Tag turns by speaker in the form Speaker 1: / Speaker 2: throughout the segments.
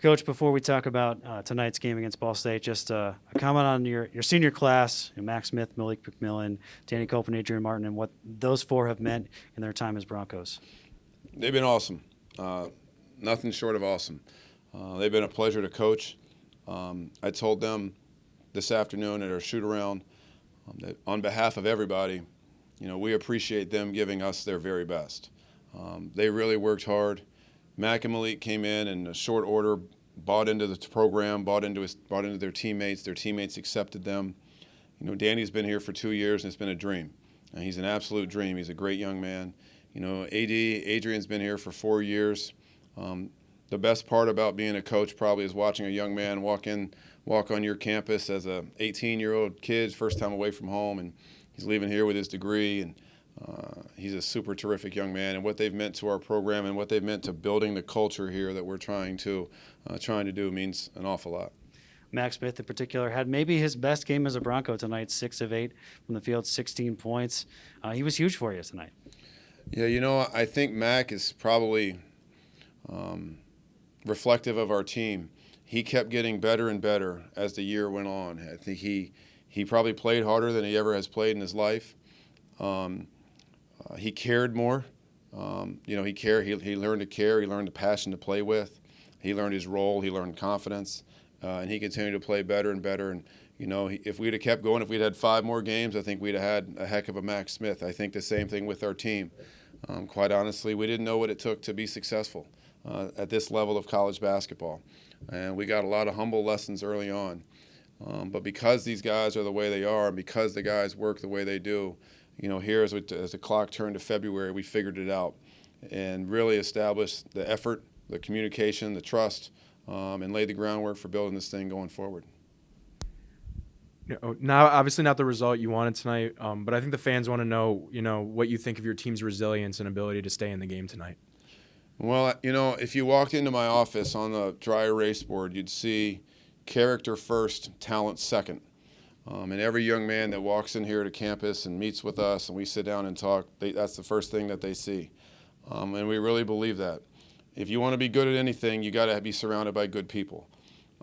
Speaker 1: Coach, before we talk about tonight's game against Ball State, just a comment on your senior class, Max Smith, Malik McMillan, Danny Cope, and Adrian Martin, and what those four have meant in their time as Broncos.
Speaker 2: They've been awesome. Nothing short of awesome. They've been a pleasure to coach. I told them this afternoon at our shoot-around that on behalf of everybody, we appreciate them giving us their very best. They really worked hard. Mac and Malik came in a short order, bought into the program, bought into their teammates. Their teammates accepted them. Danny's been here for 2 years, and it's been a dream. And he's an absolute dream. He's a great young man. Adrian's been here for 4 years. The best part about being a coach probably is watching a young man walk on your campus as a 18-year-old kid, first time away from home, and he's leaving here with his degree. And he's a super terrific young man, and what they've meant to our program and what they've meant to building the culture here that we're trying to do means an awful lot.
Speaker 1: Max Smith in particular had maybe his best game as a Bronco tonight, 6 of 8 from the field, 16 points. He was huge for you tonight.
Speaker 2: Yeah, I think Mac is probably reflective of our team. He kept getting better and better as the year went on. I think he probably played harder than he ever has played in his life. He cared more. He cared. He learned to care. He learned the passion to play with. He learned his role. He learned confidence, and he continued to play better and better. And if we'd have kept going, if we'd had 5 more games, I think we'd have had a heck of a Max Smith. I think the same thing with our team. Quite honestly, we didn't know what it took to be successful at this level of college basketball, and we got a lot of humble lessons early on. But because these guys are the way they are, and because the guys work the way they do, here as the clock turned to February, we figured it out and really established the effort, the communication, the trust, and laid the groundwork for building this thing going forward.
Speaker 3: Now, obviously not the result you wanted tonight, but I think the fans want to know, what you think of your team's resilience and ability to stay in the game tonight.
Speaker 2: Well, if you walked into my office on the dry erase board, you'd see character first, talent second. And every young man that walks in here to campus and meets with us and we sit down and talk, that's the first thing that they see. And we really believe that. If you want to be good at anything, you got to be surrounded by good people.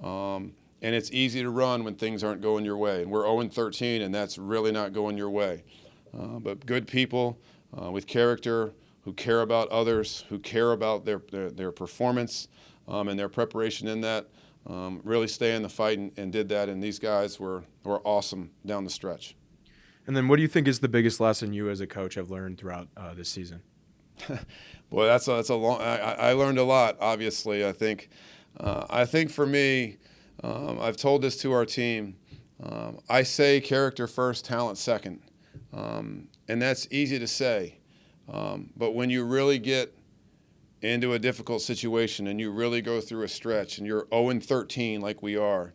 Speaker 2: And it's easy to run when things aren't going your way. And we're 0-13, and that's really not going your way. But good people with character, who care about others, who care about their performance and their preparation in that, really stay in the fight and did that, and these guys were awesome down the stretch.
Speaker 3: And then what do you think is the biggest lesson you as a coach have learned throughout this season?
Speaker 2: Boy, that's a long. I learned a lot. Obviously, I think for me, I've told this to our team. I say character first, talent second, and that's easy to say. But when you really get into a difficult situation and you really go through a stretch and you're 0-13 like we are,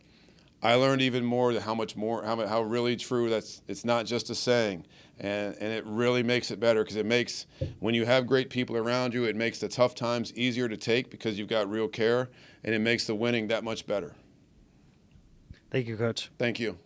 Speaker 2: I learned even more how really true it's not just a saying. And it really makes it better because when you have great people around you, it makes the tough times easier to take because you've got real care, and it makes the winning that much better.
Speaker 1: Thank you, Coach.
Speaker 2: Thank you.